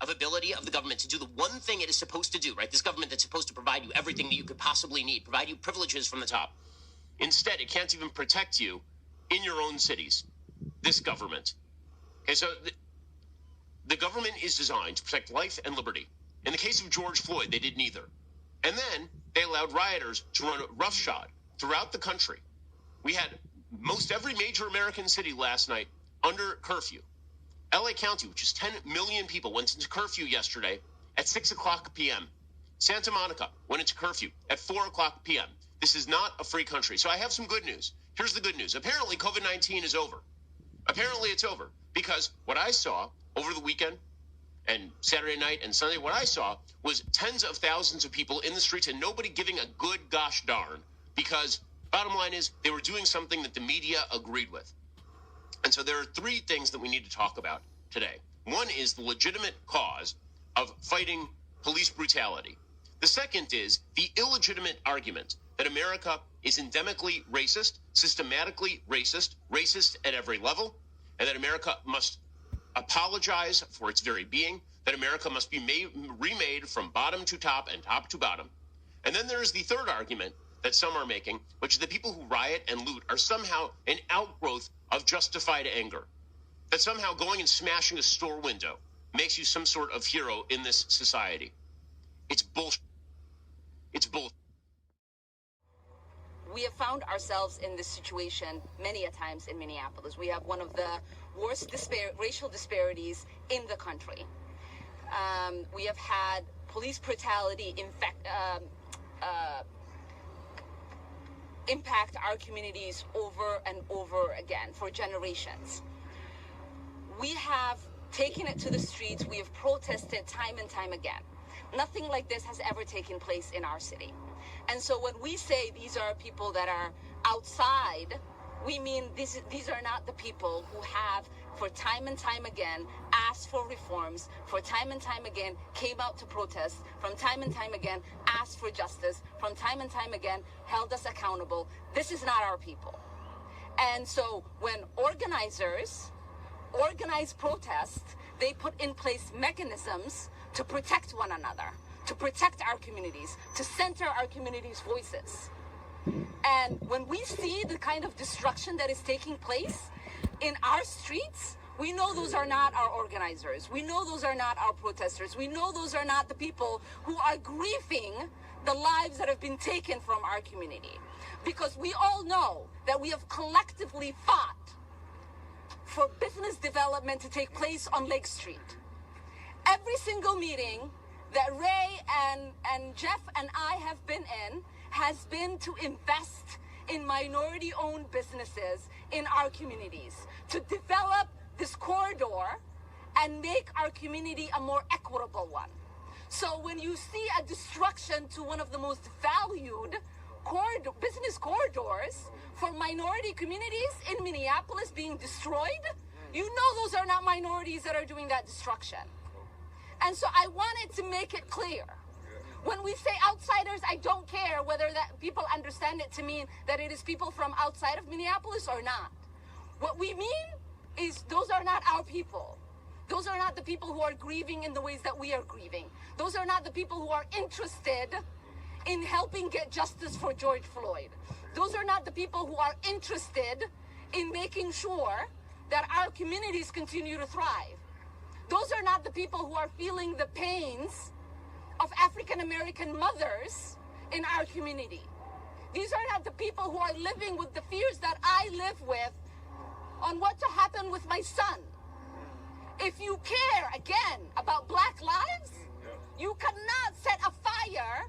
of ability of the government to do the one thing it is supposed to do, right? This government that's supposed to provide you everything that you could possibly need, provide you privileges from the top. Instead, it can't even protect you in your own cities. This government. Okay, so the government is designed to protect life and liberty. In the case of George Floyd, they did neither. And then they allowed rioters to run roughshod throughout the country. We had most every major American city last night under curfew. LA County, which is 10 million people, went into curfew yesterday at 6 o'clock p.m. Santa Monica went into curfew at 4 o'clock p.m. This is not a free country. So I have some good news. Here's the good news. Apparently, COVID-19 is over. Apparently, it's over. Because what I saw over the weekend and Saturday night and Sunday, what I saw was tens of thousands of people in the streets and nobody giving a good gosh darn, because bottom line is they were doing something that the media agreed with. And so there are three things that we need to talk about today. One is the legitimate cause of fighting police brutality. The second is the illegitimate argument that America is endemically racist, systematically racist, racist at every level, and that America must apologize for its very being, that America must be remade from bottom to top and top to bottom. And then there is the third argument that some are making, which is that people who riot and loot are somehow an outgrowth of justified anger, that somehow going and smashing a store window makes you some sort of hero in this society. It's bullshit. It's bullshit. We have found ourselves in this situation many a times in Minneapolis. We have one of the worst racial disparities in the country. We have had police brutality impact our communities over and over again for generations. We have taken it to the streets. We have protested time and time again. Nothing like this has ever taken place in our city. And so when we say these are people that are outside, we mean these are not the people who have, for time and time again, asked for reforms, for time and time again, came out to protest, from time and time again, asked for justice, from time and time again, held us accountable. This is not our people. And so when organizers organize protests, they put in place mechanisms to protect one another, to protect our communities, to center our communities' voices. And when we see the kind of destruction that is taking place in our streets, we know those are not our organizers. We know those are not our protesters. We know those are not the people who are grieving the lives that have been taken from our community. Because we all know that we have collectively fought for business development to take place on Lake Street. Every single meeting that Ray and Jeff and I have been in has been to invest in minority-owned businesses in our communities, to develop this corridor and make our community a more equitable one. So when you see a destruction to one of the most valued business corridors for minority communities in Minneapolis being destroyed, you know those are not minorities that are doing that destruction. And so I wanted to make it clear. When we say outsiders, I don't care whether that people understand it to mean that it is people from outside of Minneapolis or not. What we mean is those are not our people. Those are not the people who are grieving in the ways that we are grieving. Those are not the people who are interested in helping get justice for George Floyd. Those are not the people who are interested in making sure that our communities continue to thrive. Those are not the people who are feeling the pains of African American mothers in our community. These are not the people who are living with the fears that I live with on what to happen with my son. If you care, again, about Black lives, you cannot set a fire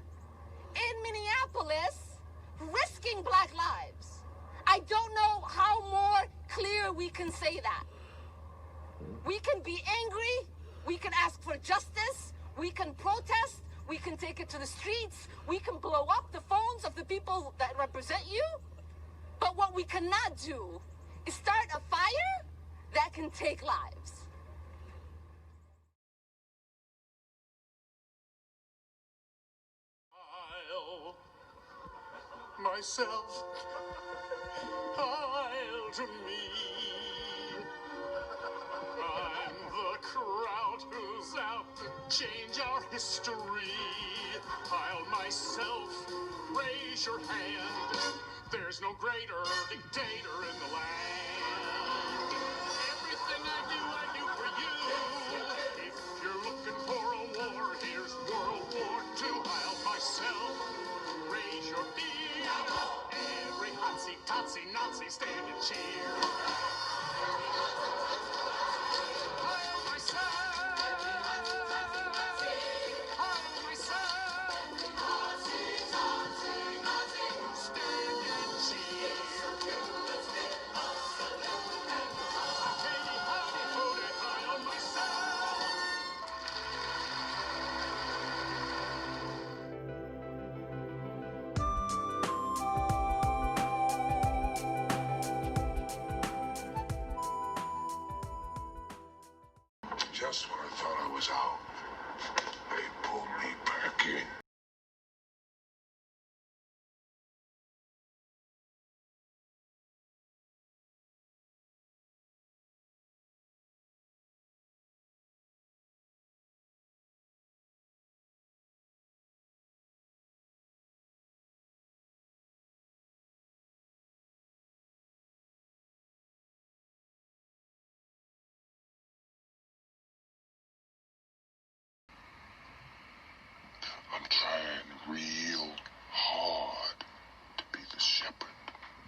in Minneapolis risking Black lives. I don't know how more clear we can say that. We can be angry, we can ask for justice, we can protest, we can take it to the streets, we can blow up the phones of the people that represent you, but what we cannot do is start a fire that can take lives. Myself, I'll to me. I'm the crowd who's out to change our history. I'll myself raise your hand. There's no greater dictator in the land. Everything I do for you. If you're looking for a war, here's World War II. I'll myself raise your beer. Every hotsy, totsy, Nazi stand and cheer. I'll myself. I'll myself. Stand and cheer. Katie, howdy, howdy, I'll myself. Just when I thought I was out, they pulled me back in. I'm trying